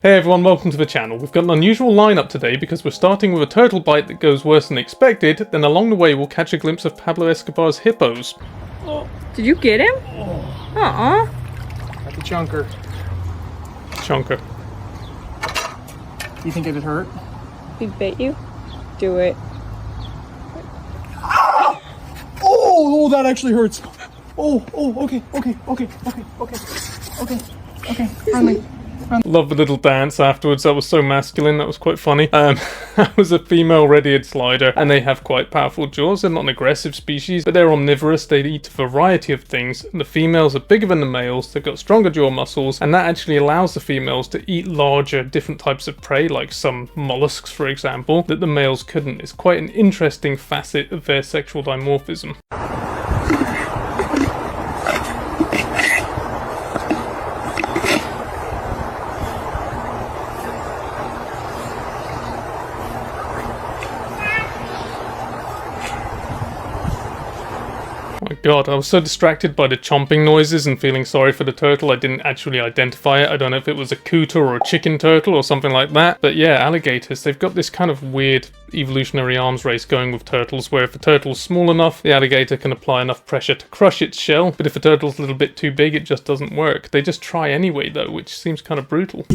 Hey everyone, welcome to the channel. We've got an unusual lineup today because we're starting with a turtle bite that goes worse than expected, then along the way we'll catch a glimpse of Pablo Escobar's hippos. Did you get him? Uh-uh. Got the chunker. Chunker. You think it'd hurt? He bit you? Do it. Oh, that actually hurts. Okay. Finally. Love the little dance afterwards, that was so masculine, that was quite funny. That was a female red-eared slider, and they have quite powerful jaws. They're not an aggressive species, but they're omnivorous. They eat a variety of things. The females are bigger than the males, they've got stronger jaw muscles, and that actually allows the females to eat larger, different types of prey, like some mollusks, for example, that the males couldn't. It's quite an interesting facet of their sexual dimorphism. God, I was so distracted by the chomping noises and feeling sorry for the turtle I didn't actually identify it. I don't know if it was a cooter or a chicken turtle or something like that. But yeah, alligators, they've got this kind of weird evolutionary arms race going with turtles, where if a turtle's small enough, the alligator can apply enough pressure to crush its shell, but if a turtle's a little bit too big, it just doesn't work. They just try anyway though, which seems kind of brutal.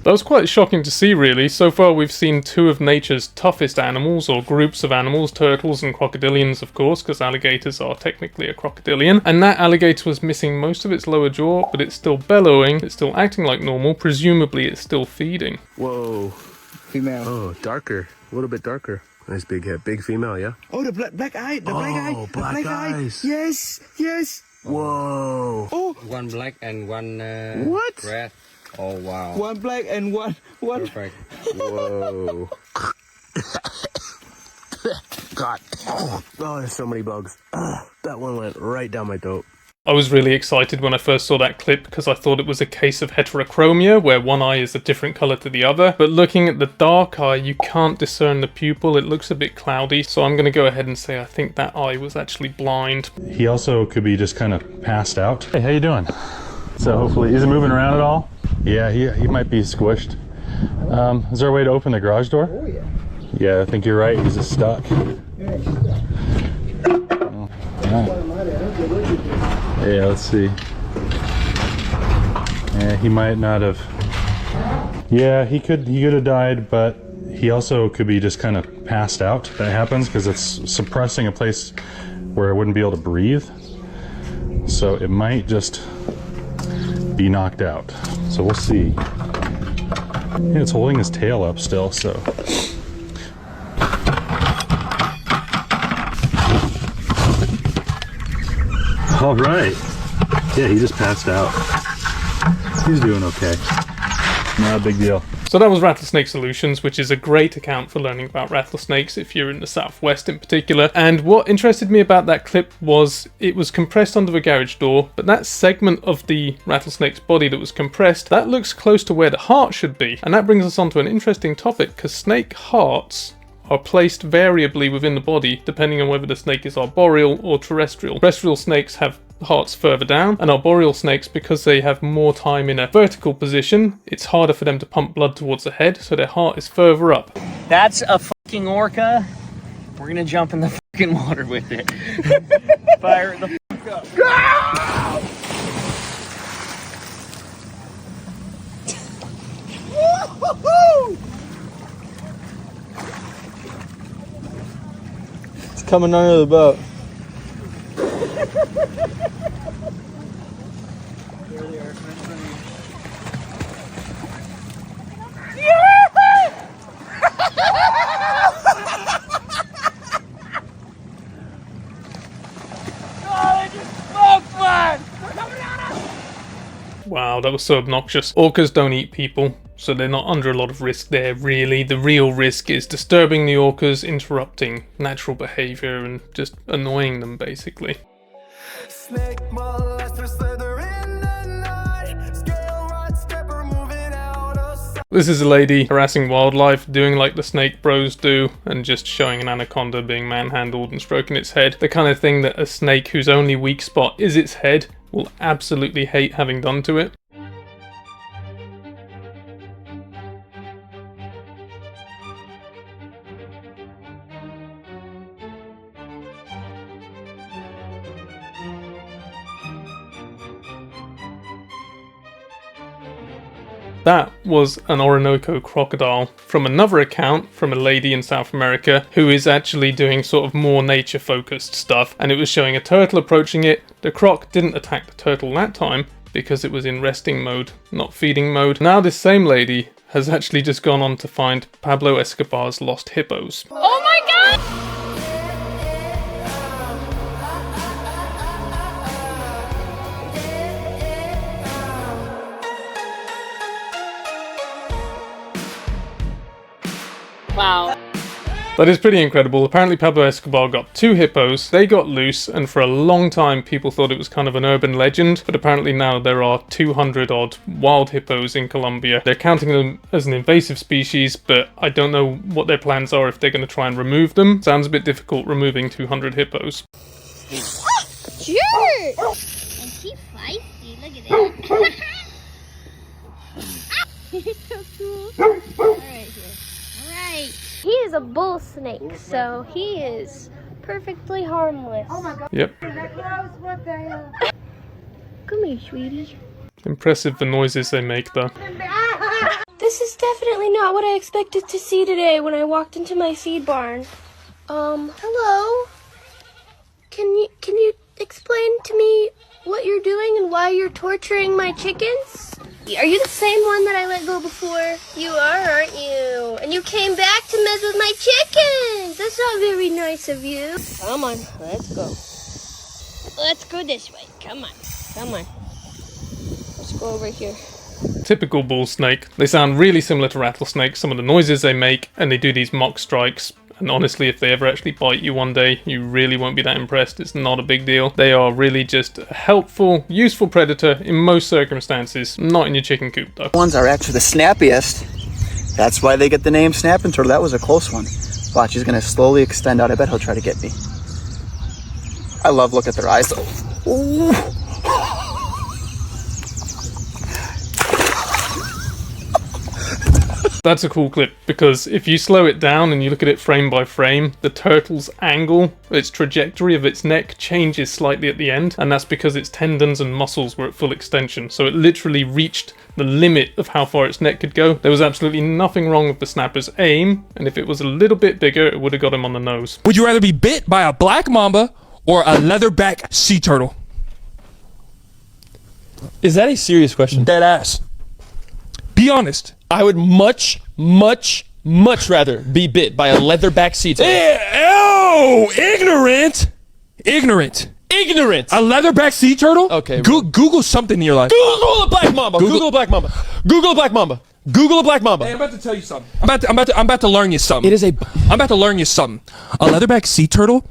That was quite shocking to see, really. So far we've seen two of nature's toughest animals, or groups of animals, turtles and crocodilians of course, because alligators are technically a crocodilian. And that alligator was missing most of its lower jaw, but it's still bellowing, it's still acting like normal, presumably it's still feeding. Whoa. Female. Oh, darker. A little bit darker. Nice big head. Big female, yeah? Oh, the black eye. The black eye. Oh, black eyes. Eye. Yes. Whoa. Oh. One black and one What? red. Oh wow. One black and one. Perfect. Whoa. God. Oh, there's so many bugs. That one went right down my throat. I was really excited when I first saw that clip because I thought it was a case of heterochromia, where one eye is a different colour to the other. But looking at the dark eye, you can't discern the pupil, it looks a bit cloudy, so I'm going to go ahead and say I think that eye was actually blind. He also could be just kind of passed out. Hey, how you doing? So hopefully, is he moving around at all? Yeah, he might be squished. Is there a way to open the garage door? Oh yeah. Yeah, I think you're right, he's just stuck. Yeah, let's see. Yeah, he might not have. Yeah, he could have died, but he also could be just kind of passed out. That happens because it's suppressing a place where it wouldn't be able to breathe. So it might just be knocked out. So we'll see. Yeah, it's holding his tail up still, so. All right. Yeah, he just passed out. He's doing okay. Not a big deal. So that was Rattlesnake Solutions, which is a great account for learning about rattlesnakes if you're in the southwest in particular. And what interested me about that clip was it was compressed under the garage door, but that segment of the rattlesnake's body that was compressed, that looks close to where the heart should be. And that brings us on to an interesting topic, because snake hearts are placed variably within the body depending on whether the snake is arboreal or terrestrial. Terrestrial snakes have hearts further down, and arboreal snakes, because they have more time in a vertical position, it's harder for them to pump blood towards the head, so their heart is further up. That's a fucking orca. We're gonna jump in the fucking water with it. Fire it the fuck up. It's coming under the boat. Wow, that was so obnoxious. Orcas don't eat people, so they're not under a lot of risk there, really. The real risk is disturbing the orcas, interrupting natural behaviour, and just annoying them, basically. Snake molester, slither in the night. Scale rod, stepper moving out of sight. This is a lady harassing wildlife, doing like the snake bros do, and just showing an anaconda being manhandled and stroking its head. The kind of thing that a snake whose only weak spot is its head will absolutely hate having done to it. That was an Orinoco crocodile from another account from a lady in South America who is actually doing sort of more nature focused stuff, and it was showing a turtle approaching it. The croc didn't attack the turtle that time because it was in resting mode, not feeding mode. Now this same lady has actually just gone on to find Pablo Escobar's lost hippos. Oh my god! Wow. That is pretty incredible. Apparently Pablo Escobar got 2 hippos, they got loose, and for a long time people thought it was kind of an urban legend, but apparently now there are 200 odd wild hippos in Colombia. They're counting them as an invasive species, but I don't know what their plans are if they're going to try and remove them. Sounds a bit difficult removing 200 hippos. Sure! And she's feisty, look at that. He's so cool. Alright, here. Alright. He is a bull snake, so he is perfectly harmless. Oh my god. Yep. Come here, sweetie. Impressive the noises they make though. This is definitely not what I expected to see today when I walked into my feed barn. Hello? Can you explain to me what you're doing and why you're torturing my chickens? Are you the same one that I let go before? You are, aren't you? And you came back to mess with my chickens! That's not very nice of you. Come on, let's go. Let's go this way. Come on. Come on. Let's go over here. Typical bull snake. They sound really similar to rattlesnakes, some of the noises they make, and they do these mock strikes. And honestly, if they ever actually bite you one day, you really won't be that impressed. It's not a big deal. They are really just a helpful, useful predator in most circumstances. Not in your chicken coop, though. Ones are actually the snappiest. That's why they get the name snapping turtle. That was a close one. Watch, he's gonna slowly extend out. I bet he'll try to get me. I love looking at their eyes. Ooh. That's a cool clip, because if you slow it down and you look at it frame by frame, the turtle's angle, its trajectory of its neck changes slightly at the end, and that's because its tendons and muscles were at full extension, so it literally reached the limit of how far its neck could go. There was absolutely nothing wrong with the snapper's aim, and if it was a little bit bigger, it would have got him on the nose. Would you rather be bit by a black mamba or a leatherback sea turtle? Is that a serious question? Dead ass. Be honest. I would much rather be bit by a leatherback sea turtle. Oh, ignorant. Ignorant. Ignorant. A leatherback sea turtle? Okay. Google something in your life. Google a black mamba. Google a black mamba. Google a black mamba. Google a black mamba. Hey, I'm about to tell you something. I'm about to learn you something. It is a. I'm about to learn you something. A leatherback sea turtle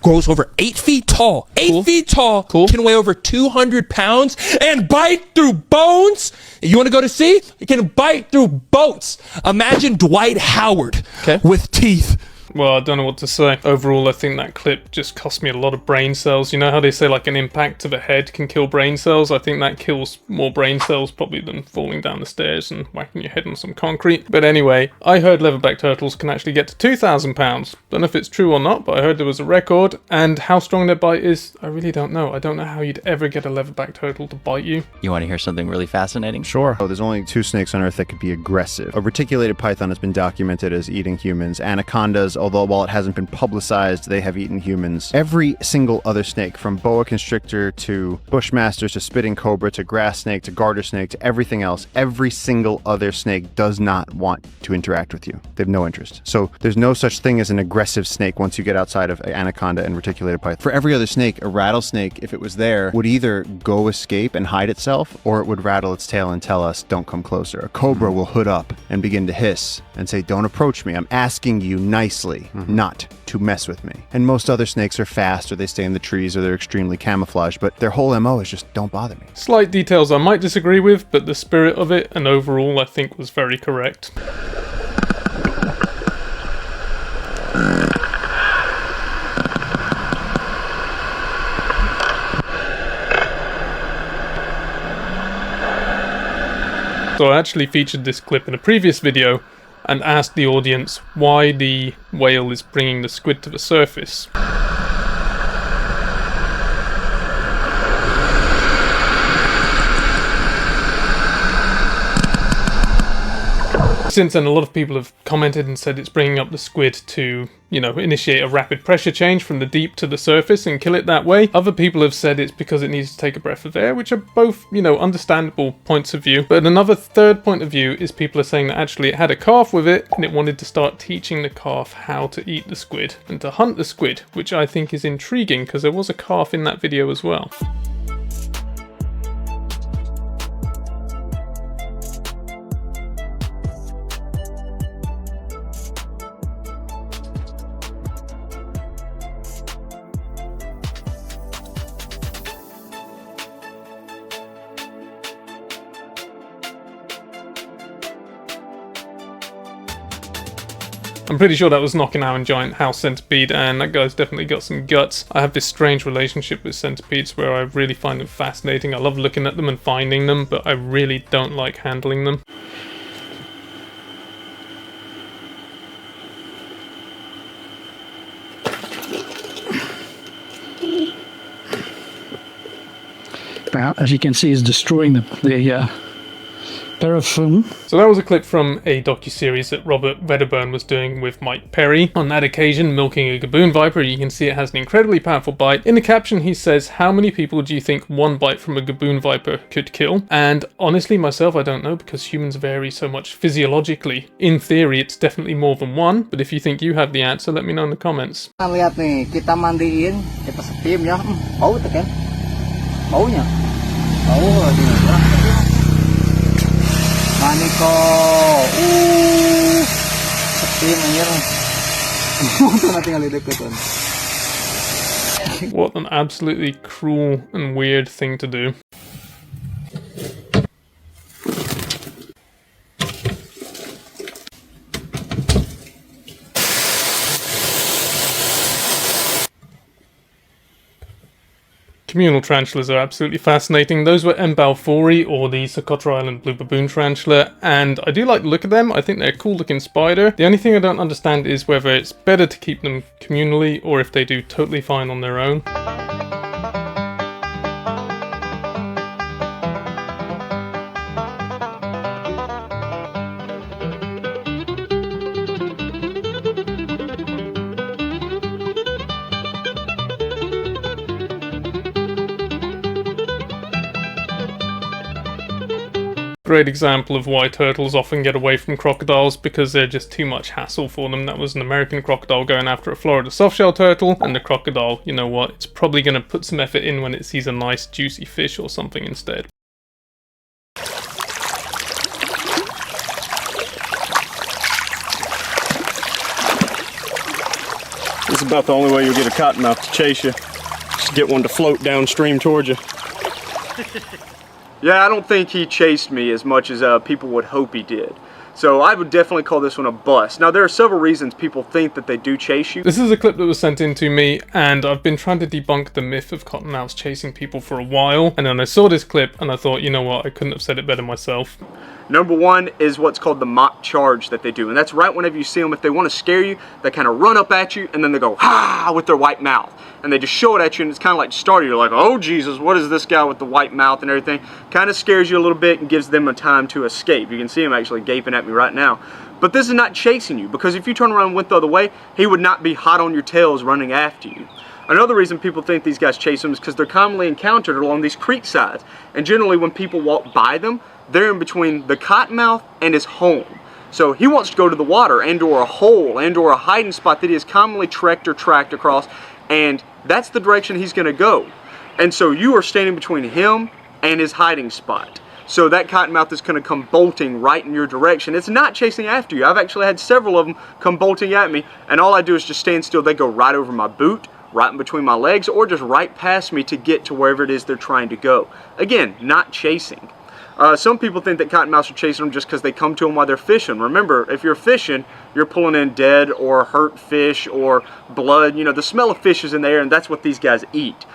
grows over 8 feet tall. 8 feet tall. Cool. Can weigh over 200 pounds and bite through bones. You want to go to sea? It can bite through boats. Imagine Dwight Howard with teeth. Well, I don't know what to say. Overall, I think that clip just cost me a lot of brain cells. You know how they say like an impact to the head can kill brain cells? I think that kills more brain cells probably than falling down the stairs and whacking your head on some concrete. But anyway, I heard leatherback turtles can actually get to 2,000 pounds. Don't know if it's true or not, but I heard there was a record. And how strong their bite is, I really don't know. I don't know how you'd ever get a leatherback turtle to bite you. You want to hear something really fascinating? Sure. Oh, there's only 2 snakes on Earth that could be aggressive. A reticulated python has been documented as eating humans. Anacondas, although while it hasn't been publicized, they have eaten humans. Every single other snake, from boa constrictor to bushmasters to spitting cobra to grass snake to garter snake to everything else, every single other snake does not want to interact with you. They have no interest. So there's no such thing as an aggressive snake once you get outside of anaconda and reticulated python. For every other snake, a rattlesnake, if it was there, would either go escape and hide itself, or it would rattle its tail and tell us, don't come closer. A cobra will hood up and begin to hiss and say, don't approach me. I'm asking you nicely, not to mess with me. And most other snakes are fast, or they stay in the trees, or they're extremely camouflaged, but their whole MO is just don't bother me. Slight details I might disagree with, but the spirit of it and overall I think was very correct. So I actually featured this clip in a previous video and asked the audience why the whale is bringing the squid to the surface. Since then, a lot of people have commented and said it's bringing up the squid to, you know, initiate a rapid pressure change from the deep to the surface and kill it that way. Other people have said it's because it needs to take a breath of air, which are both, you know, understandable points of view. But another third point of view is people are saying that actually it had a calf with it and it wanted to start teaching the calf how to eat the squid and to hunt the squid, which I think is intriguing because there was a calf in that video as well. I'm pretty sure that was knocking out a giant house centipede, and that guy's definitely got some guts. I have this strange relationship with centipedes where I really find them fascinating. I love looking at them and finding them, but I really don't like handling them. As you can see, is destroying the paraffin. So that was a clip from a docuseries that Robert Wedderburn was doing with Mike Perry. On that occasion, milking a Gaboon viper. You can see it has an incredibly powerful bite. In the caption he says, how many people do you think one bite from a Gaboon viper could kill? And honestly myself, I don't know, because humans vary so much physiologically. In theory it's definitely more than one, but if you think you have the answer, let me know in the comments. Lihat nih, kita mandiin, kita steam ya. Bau tuh kan? Baunya. Bau lagi. Maniko. Steam anjir. Tuh tinggal di deket tuh. What an absolutely cruel and weird thing to do. Communal tarantulas are absolutely fascinating. Those were M. balfouri, or the Socotra Island blue baboon tarantula, and I do like the look of them. I think they're a cool looking spider. The only thing I don't understand is whether it's better to keep them communally or if they do totally fine on their own. Great example of why turtles often get away from crocodiles, because they're just too much hassle for them. That was an American crocodile going after a Florida softshell turtle, and the crocodile, you know what, it's probably going to put some effort in when it sees a nice juicy fish or something instead. This is about the only way you'll get a cottonmouth to chase you. Just get one to float downstream towards you. Yeah, I don't think he chased me as much as people would hope he did. So I would definitely call this one a bust. Now, there are several reasons people think that they do chase you. This is a clip that was sent in to me, and I've been trying to debunk the myth of cottonmouths chasing people for a while. And then I saw this clip, and I thought, you know what, I couldn't have said it better myself. Number one is what's called the mock charge that they do. And that's right whenever you see them, if they want to scare you, they kind of run up at you, and then they go, ha, with their white mouth. And they just show it at you, and it's kind of like startle. You're like, oh, Jesus, what is this guy with the white mouth and everything? Kind of scares you a little bit and gives them a time to escape. You can see him actually gaping at me right now. But this is not chasing you, because if you turn around and went the other way, he would not be hot on your tails running after you. Another reason people think these guys chase them is because they're commonly encountered along these creek sides. And generally when people walk by them, they're in between the cottonmouth and his home. So he wants to go to the water and or a hole and or a hiding spot that he has commonly trekked or tracked across, and that's the direction he's going to go. And so you are standing between him and his hiding spot. So that cottonmouth is going to come bolting right in your direction. It's not chasing after you. I've actually had several of them come bolting at me, and all I do is just stand still. They go right over my boot, right in between my legs, or just right past me to get to wherever it is they're trying to go. Again, not chasing. Some people think that cottonmouths are chasing them just because they come to them while they're fishing. Remember, if you're fishing, you're pulling in dead or hurt fish or blood. You know, the smell of fish is in the air, and that's what these guys eat.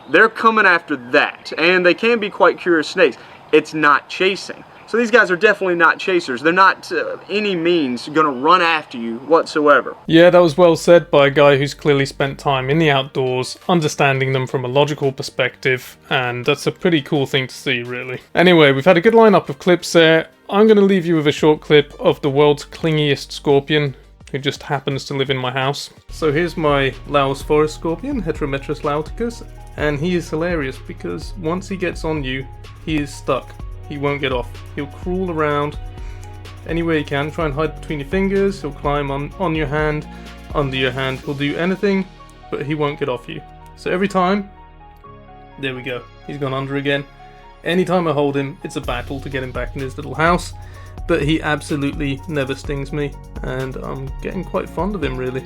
They're coming after that, and they can be quite curious snakes. It's not chasing. So these guys are definitely not chasers. They're not any means going to run after you whatsoever. Yeah, that was well said by a guy who's clearly spent time in the outdoors, understanding them from a logical perspective, and that's a pretty cool thing to see, really. Anyway, we've had a good lineup of clips there. I'm going to leave you with a short clip of the world's clingiest scorpion, who just happens to live in my house. So here's my Laos forest scorpion, Heterometrus lauticus, and he is hilarious because once he gets on you, he is stuck. He won't get off. He'll crawl around anywhere he can, try and hide between your fingers, he'll climb on your hand, under your hand, he'll do anything, but he won't get off you. So every time, there we go, he's gone under again. Anytime I hold him, it's a battle to get him back in his little house, but he absolutely never stings me, and I'm getting quite fond of him, really.